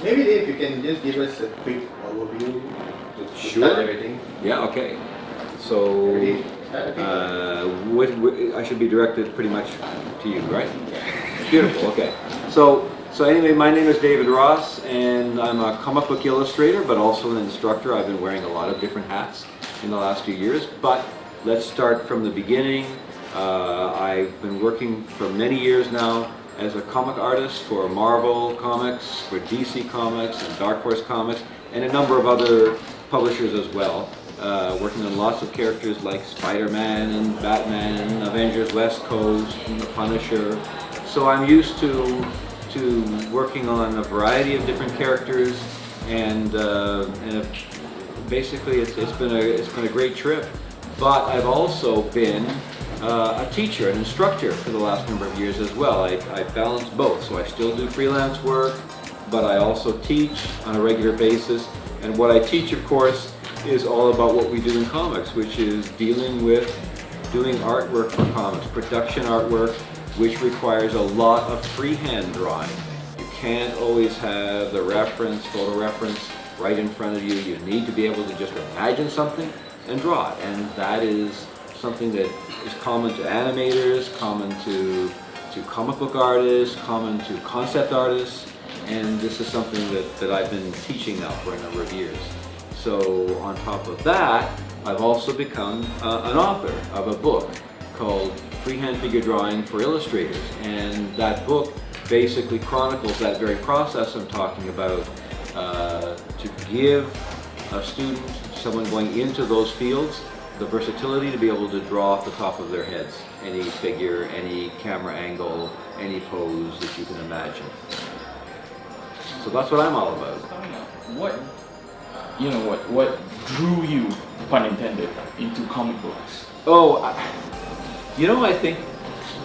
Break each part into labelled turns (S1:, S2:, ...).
S1: Maybe if you can just give us a quick overview to
S2: Sure.
S1: start everything.
S2: Yeah, okay. So,
S1: Ready?
S2: I should be directed pretty much to you, right? Beautiful, okay. So anyway, my name is David Ross, and I'm a comic book illustrator, but also an instructor. I've been wearing a lot of different hats in the last few years, but let's start from the beginning. I've been working for many years now as a comic artist for Marvel Comics, for DC Comics, and Dark Horse Comics, and a number of other publishers as well. Working on lots of characters like Spider-Man and Batman, and Avengers, West Coast, and the Punisher. So I'm used to working on a variety of different characters, and basically it's been a great trip. But I've also been a teacher, an instructor for the last number of years as well. I balance both, so I still do freelance work, but I also teach on a regular basis. And what I teach, of course, is all about what we do in comics, which is dealing with doing artwork for comics, production artwork, which requires a lot of freehand drawing. You can't always have the reference, photo reference right in front of you. You need to be able to just imagine something and draw it. And that is something that is common to animators, common to comic book artists, common to concept artists, and this is something that I've been teaching now for a number of years. So on top of that, I've also become an author of a book called Freehand Figure Drawing for Illustrators, and that book basically chronicles that very process I'm talking about, to give a student, someone going into those fields, the versatility to be able to draw off the top of their heads any figure, any camera angle, any pose that you can imagine. So that's what I'm all about.
S3: What drew you, pun intended, into comic books?
S2: Oh, I think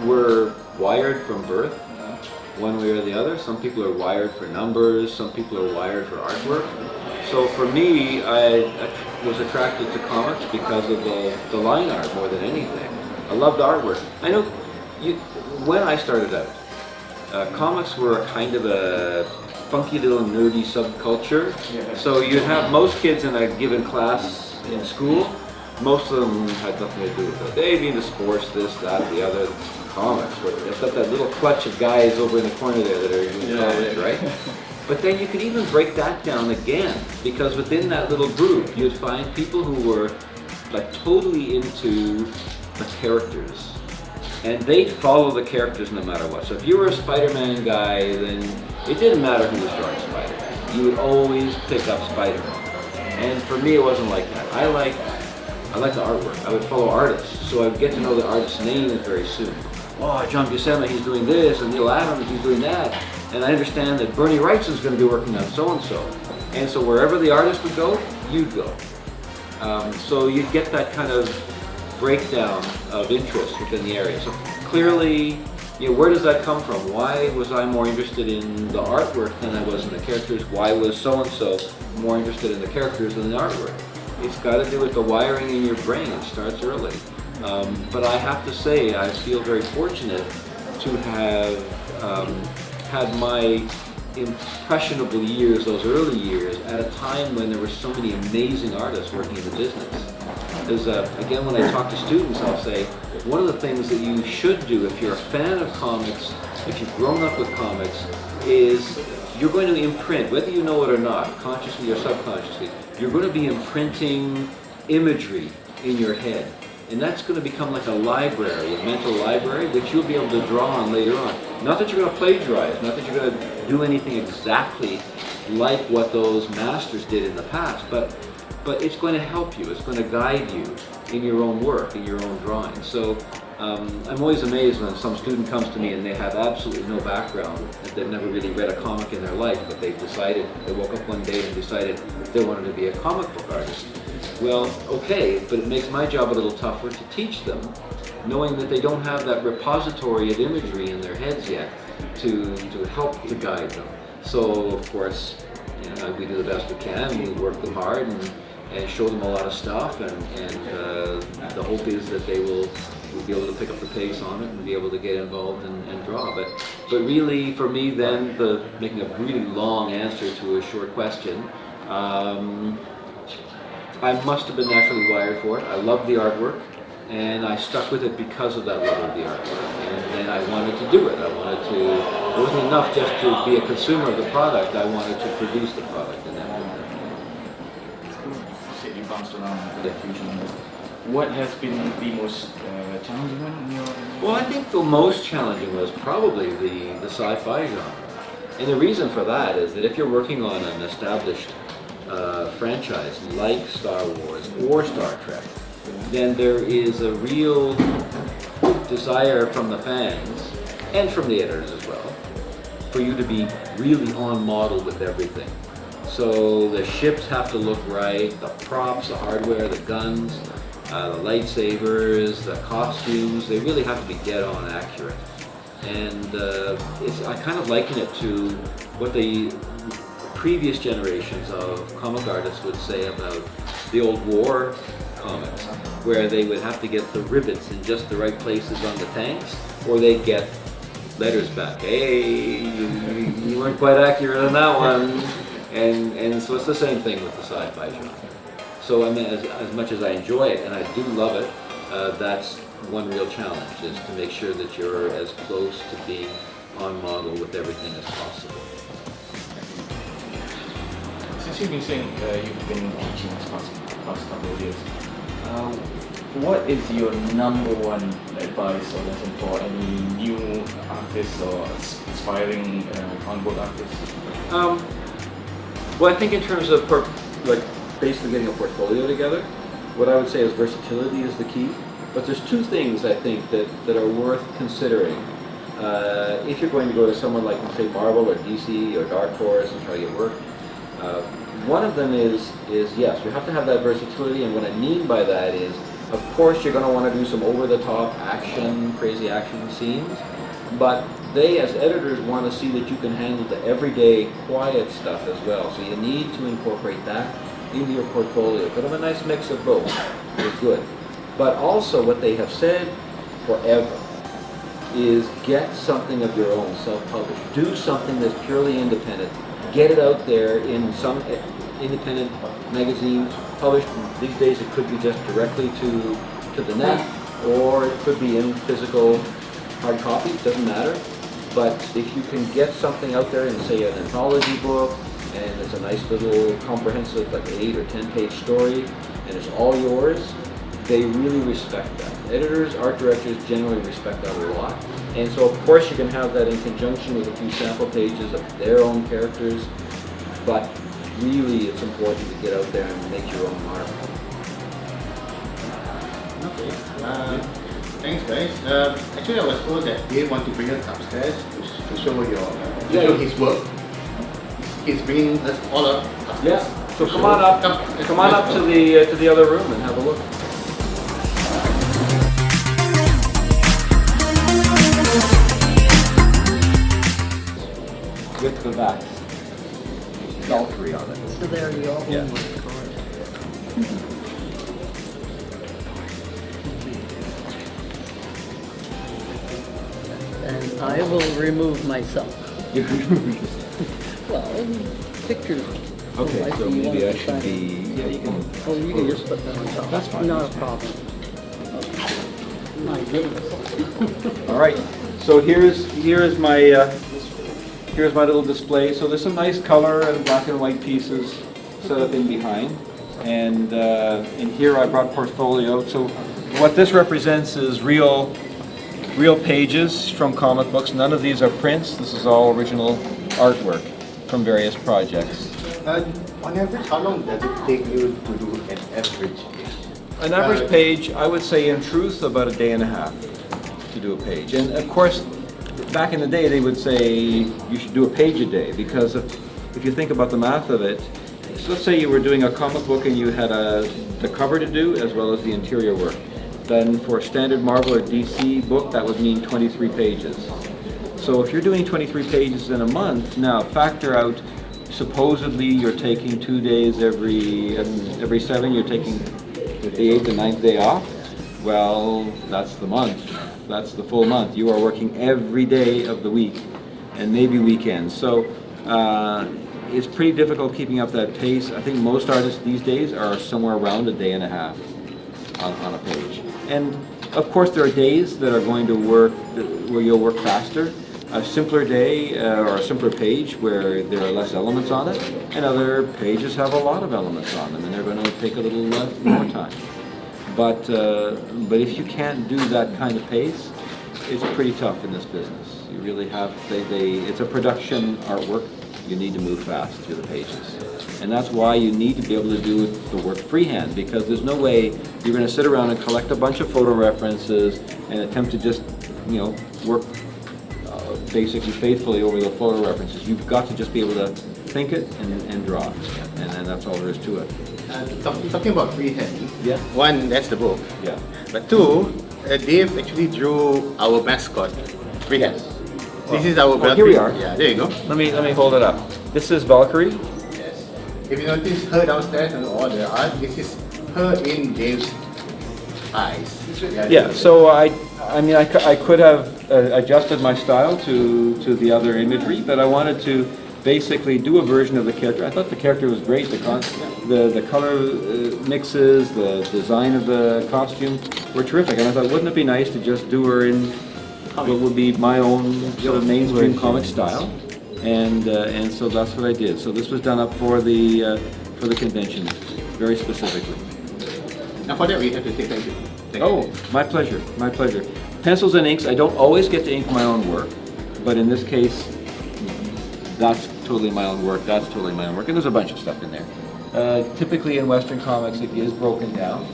S2: we're wired from birth, one way or the other. Some people are wired for numbers, some people are wired for artwork. So for me, I was attracted to comics because of the line art more than anything. I loved artwork. I know when I started out, comics were a kind of a funky little nerdy subculture. Yeah. So you'd have most kids in a given class in school, most of them had nothing to do with it. They'd be into sports, this, that, the other. Comics, they've got that little clutch of guys over in the corner there that are in comics, right? But then you could even break that down again, because within that little group, you'd find people who were like totally into the characters. And they'd follow the characters no matter what. So if you were a Spider-Man guy, then it didn't matter who was drawing Spider-Man. You would always pick up Spider-Man. And for me, it wasn't like that. I like the artwork. I would follow artists, so I would get to know the artist's names very soon. Oh, John Buscema, he's doing this, and Neil Adams, he's doing that. And I understand that Bernie Wrightson's going to be working on so-and-so. And so wherever the artist would go, you'd go. So you'd get that kind of breakdown of interest within the area. So clearly, where does that come from? Why was I more interested in the artwork than I was in the characters? Why was so-and-so more interested in the characters than the artwork? It's got to do with the wiring in your brain. It starts early. But I have to say, I feel very fortunate to have had my impressionable years, those early years, at a time when there were so many amazing artists working in the business. Because again, when I talk to students, I'll say, one of the things that you should do if you're a fan of comics, if you've grown up with comics, is you're going to imprint, whether you know it or not, consciously or subconsciously, you're going to be imprinting imagery in your head. And that's going to become like a library, a mental library that you'll be able to draw on later on. Not that you're going to plagiarize, not that you're going to do anything exactly like what those masters did in the past, but it's going to help you, it's going to guide you in your own work, in your own drawing. So I'm always amazed when some student comes to me and they have absolutely no background, and they've never really read a comic in their life, but they woke up one day and decided they wanted to be a comic book artist. Well, okay, but it makes my job a little tougher to teach them, knowing that they don't have that repository of imagery in their heads yet to help to guide them. So, of course, we do the best we can, we work them hard, and show them a lot of stuff, and the hope is that they will be able to pick up the pace on it and be able to get involved and draw. But really, for me, then, making a really long answer to a short question, I must have been naturally wired for it. I love the artwork, and I stuck with it because of that love of the artwork. And then I wanted to do it. It wasn't enough just to be a consumer of the product. I wanted to produce the product, and that was it.
S3: You bounced around the fusion. What has been the most challenging one in your?
S2: Well, I think the most challenging was probably the sci-fi genre. And the reason for that is that if you're working on an established franchise like Star Wars or Star Trek, then there is a real desire from the fans and from the editors as well for you to be really on model with everything. So the ships have to look right, the props, the hardware, the guns, the lightsabers, the costumes, they really have to be dead on accurate. And I kind of liken it to what the previous generations of comic artists would say about the old war comics, where they would have to get the rivets in just the right places on the tanks, or they'd get letters back. Hey, you weren't quite accurate on that one. And so it's the same thing with the sci-fi genre. So I mean, as much as I enjoy it, and I do love it, that's one real challenge, is to make sure that you're as close to being on model with everything as possible.
S3: Since you've been saying you've been teaching this past couple of years, what is your number one advice or lesson for any new artists or aspiring comic book artists?
S2: Well, I think in terms of basically getting a portfolio together, what I would say is versatility is the key. But there's two things I think that are worth considering if you're going to go to someone like, say, Marvel or DC or Dark Horse and try to get work. One of them is yes, you have to have that versatility, and what I mean by that is, of course, you're going to want to do some over-the-top action, crazy action scenes, but they, as editors, want to see that you can handle the everyday, quiet stuff as well. So you need to incorporate that into your portfolio. Put them a nice mix of both. It's good. But also, what they have said forever is get something of your own, self-published. Do something that's purely independent. Get it out there in some independent magazines. Published these days, it could be just directly to the net, or it could be in physical hard copy. It doesn't matter. But if you can get something out there in, say, an anthology book, and it's a nice little comprehensive, like 8 or 10-page story, and it's all yours, they really respect that. Editors, art directors generally respect that a lot. And so, of course, you can have that in conjunction with a few sample pages of their own characters, but really it's important to get out there and make your own mark.
S1: Okay. Thanks, guys. Actually, I was told that Dave want to bring us upstairs to show show his work. He's bringing us all up upstairs.
S2: Yeah. So come on up. Come on up to the other room and have a look. With the VAX. All three on it.
S4: So there you go.
S2: Yeah.
S4: And I will remove myself. Well, pictures.
S2: Okay,
S4: I
S2: so
S4: see you
S2: maybe
S4: want
S2: I
S4: to
S2: should
S4: sign
S2: be.
S4: it.
S2: Yeah, you can.
S4: Oh, you can just put that on top.
S2: That's fine.
S4: Not a problem. My goodness.
S2: All right. So here's my little display. So there's some nice color and black and white pieces set up in behind, and in here I brought portfolio. So what this represents is real pages from comic books. None of these are prints. This is all original artwork from various projects.
S1: On average, how long does it take you to do an average?
S2: An average page, I would say in truth, about a day and a half to do a page. And of course, back in the day, they would say you should do a page a day, because if you think about the math of it, so let's say you were doing a comic book and you had the cover to do as well as the interior work. Then for a standard Marvel or DC book, that would mean 23 pages. So if you're doing 23 pages in a month, now factor out supposedly you're taking 2 days every 7, you're taking the 8th and 9th day off. Well, that's the month. That's the full month. You are working every day of the week and maybe weekends. So it's pretty difficult keeping up that pace. I think most artists these days are somewhere around a day and a half on a page. And of course there are days that are going to work where you'll work faster. A simpler day or a simpler page where there are less elements on it, and other pages have a lot of elements on them and they're going to take a little more time. But if you can't do that kind of pace, it's pretty tough in this business. You really have, it's a production artwork. You need to move fast through the pages. And that's why you need to be able to do the work freehand, because there's no way you're going to sit around and collect a bunch of photo references and attempt to just, work basically faithfully over the photo references. You've got to just be able to think it and draw it. And that's all there is to it.
S1: Talking about freehand,
S2: Yeah.
S1: one, that's the book.
S2: Yeah.
S1: But two, Dave actually drew our mascot freehand. This is our Valkyrie.
S2: Here we are.
S1: Yeah, there you go.
S2: Let me hold it up. This is Valkyrie.
S1: Yes. If you notice her downstairs and all the art, this is her in Dave's eyes.
S2: Yeah, so I could have adjusted my style to the other imagery, but I wanted to basically do a version of the character. I thought the character was great. The color mixes, the design of the costume were terrific, and I thought, wouldn't it be nice to just do her in what would be my own sort of mainstream comic style, and so that's what I did. So this was done up for the convention, very specifically.
S1: Now for that we have to take time to
S2: My pleasure, my pleasure. Pencils and inks, I don't always get to ink my own work, but in this case, that's totally my own work, that's totally my own work, and there's a bunch of stuff in there. Typically in Western comics it is broken down.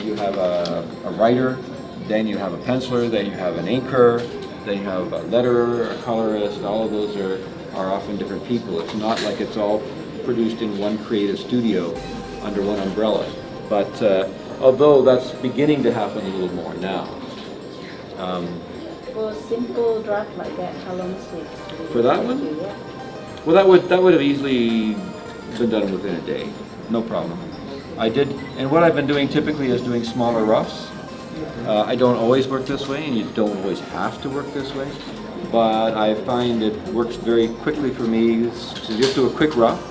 S2: You have a writer, then you have a penciler, then you have an inker, then you have a letterer, a colorist. All of those are often different people. It's not like it's all produced in one creative studio under one umbrella. But although that's beginning to happen a little more now.
S5: For a simple draft like that, how long does it take?
S2: For that one?
S5: Yeah.
S2: Well, that would have easily been done within a day, no problem. I did, and what I've been doing typically is doing smaller roughs. I don't always work this way, and you don't always have to work this way, but I find it works very quickly for me to just do a quick rough,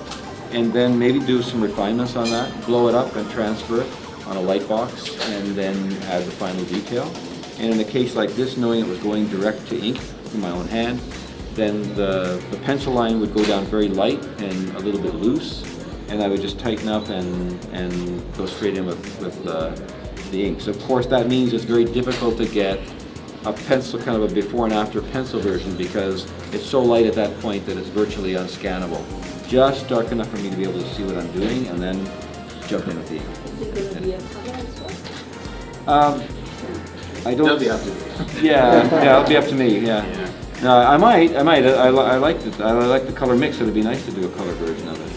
S2: and then maybe do some refinements on that, blow it up and transfer it on a light box, and then add the final detail. And in a case like this, knowing it was going direct to ink in my own hand, then the pencil line would go down very light and a little bit loose, and I would just tighten up and go straight in with the inks. Of course, that means it's very difficult to get a pencil, kind of a before and after pencil version, because it's so light at that point that it's virtually unscannable. Just dark enough for me to be able to see what I'm doing, and then jump in with the ink.
S5: Is it going to be a cover as well?
S2: I don't.
S1: That'll be up to you.
S2: Yeah, it'll be up to me. Yeah. No, I might. I like it. I like the color mix. It'd be nice to do a color version of it.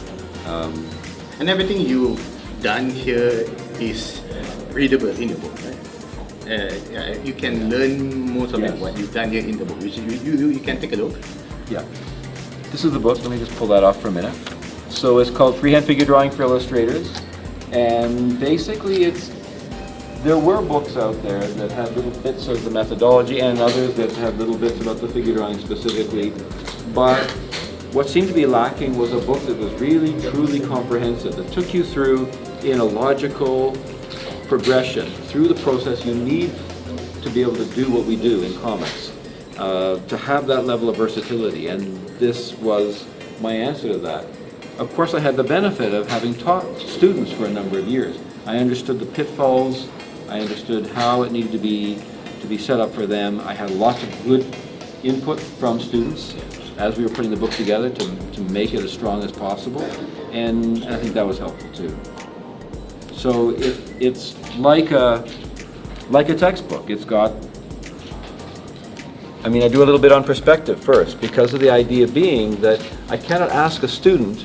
S1: And everything you've done here is readable in the book, right? You can learn most of it, what you've done here in the book. You can take a look.
S2: Yeah. This is the book. Let me just pull that off for a minute. So it's called Freehand Figure Drawing for Illustrators, and basically there were books out there that had little bits of the methodology and others that had little bits about the figure drawing specifically, but what seemed to be lacking was a book that was really truly comprehensive, that took you through in a logical progression through the process you need to be able to do what we do in comics, to have that level of versatility, and this was my answer to that. Of course, I had the benefit of having taught students for a number of years. I understood the pitfalls, I understood how it needed to be set up for them. I had lots of good input from students as we were putting the book together to make it as strong as possible, and I think that was helpful too. So it's like a textbook. It's got, I do a little bit on perspective first, because of the idea being that I cannot ask a student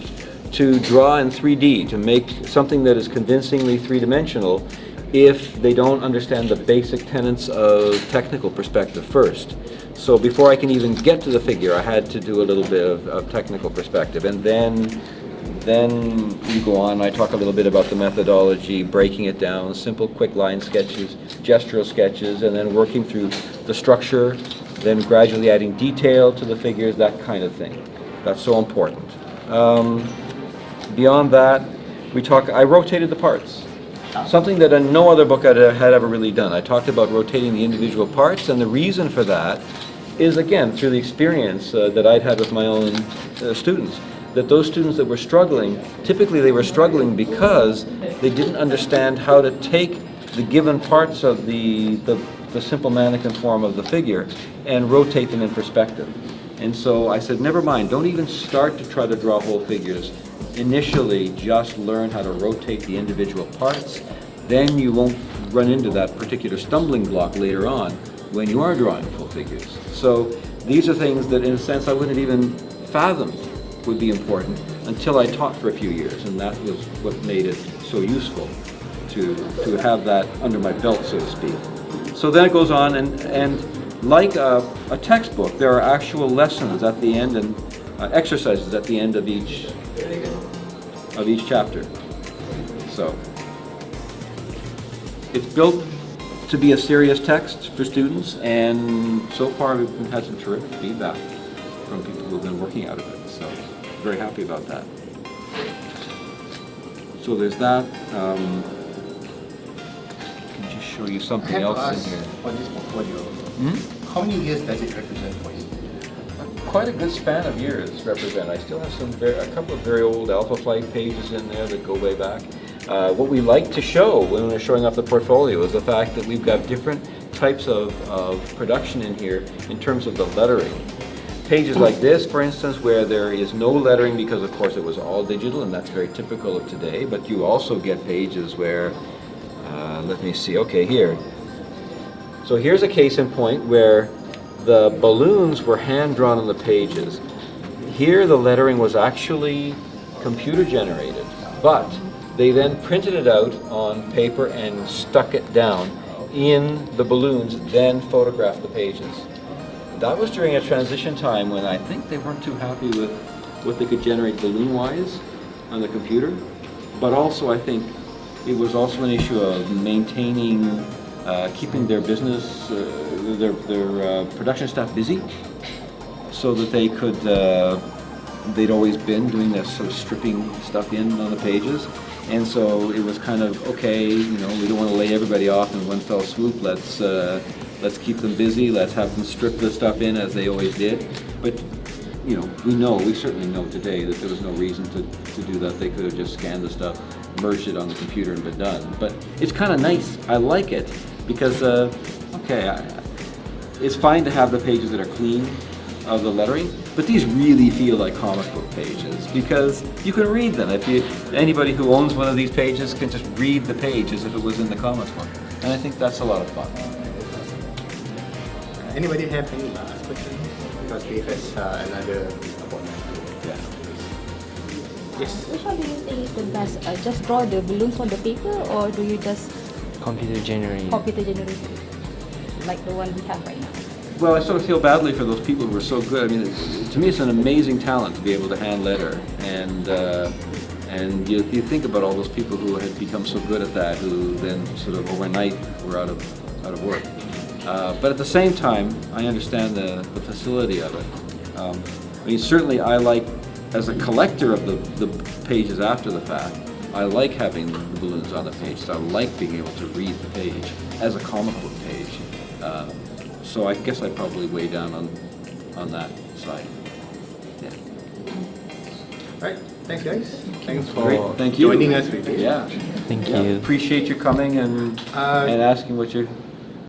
S2: to draw in 3D, to make something that is convincingly three-dimensional if they don't understand the basic tenets of technical perspective first. So before I can even get to the figure, I had to do a little bit of technical perspective, and then you go on. I talk a little bit about the methodology, breaking it down, simple quick line sketches, gestural sketches, and then working through the structure, then gradually adding detail to the figures, that kind of thing. That's so important. Beyond that, I rotated the parts. Something that in no other book I had ever really done. I talked about rotating the individual parts, and the reason for that is, again, through the experience that I'd had with my own students. That those students that were struggling, typically they were struggling because they didn't understand how to take the given parts of the simple mannequin form of the figure and rotate them in perspective. And so I said, never mind, don't even start to try to draw whole figures. Initially, just learn how to rotate the individual parts. Then you won't run into that particular stumbling block later on when you are drawing full figures. So these are things that, in a sense, I wouldn't have even fathomed would be important until I taught for a few years, and that was what made it so useful to have that under my belt, so to speak. So then it goes on, and like a textbook, there are actual lessons at the end and exercises at the end of each chapter. So it's built to be a serious text for students, and so far we've had some terrific feedback from people who have been working out of it. So very happy about that. So there's that. Can just show you something else in here.
S1: On this portfolio, how many years does it represent for you?
S2: Quite a good span of years represent. I still have a couple of very old Alpha Flight pages in there that go way back. What we like to show when we're showing off the portfolio is the fact that we've got different types of production in here in terms of the lettering. Pages like this, for instance, where there is no lettering because, of course, it was all digital, and that's very typical of today, but you also get pages where, let me see, okay, here. So here's a case in point where the balloons were hand-drawn on the pages. Here the lettering was actually computer-generated, but they then printed it out on paper and stuck it down in the balloons, then photographed the pages. That was during a transition time when I think they weren't too happy with what they could generate balloon-wise on the computer, but also I think it was also an issue of maintaining, keeping their business, their production staff busy, so that they could, they'd always been doing this sort of stripping stuff in on the pages, and so it was kind of, okay, you know, we don't want to lay everybody off in one fell swoop, let's keep them busy, let's have them strip the stuff in as they always did. But, you know, we certainly know today that there was no reason to do that. They could have just scanned the stuff, merged it on the computer and been done. But it's kind of nice, I like it, because, it's fine to have the pages that are clean of the lettering, but these really feel like comic book pages because you can read them. Anybody who owns one of these pages can just read the page as if it was in the comic book. And I think that's a lot of fun.
S1: Anybody have any last questions? Because we have another appointment.
S2: Yeah.
S1: Yes.
S5: Which one do you think is the best? Just draw the balloons on the paper, or do you just
S6: Computer generated.
S5: computer generate like the one we have right now?
S2: Well, I sort of feel badly for those people who are so good. I mean, to me, it's an amazing talent to be able to hand letter, and you think about all those people who had become so good at that, who then sort of overnight were out of work. But at the same time, I understand the facility of it. I mean, certainly I like, as a collector of the pages after the fact, I like having the balloons on the page. So I like being able to read the page as a comic book page. So I guess I'd probably weigh down on that side. Yeah.
S1: Right. Thanks, guys. Thanks for
S2: Thank you.
S1: joining us with this.
S2: Yeah.
S6: Thank
S2: Yeah.
S6: you.
S2: Appreciate you coming and asking what you're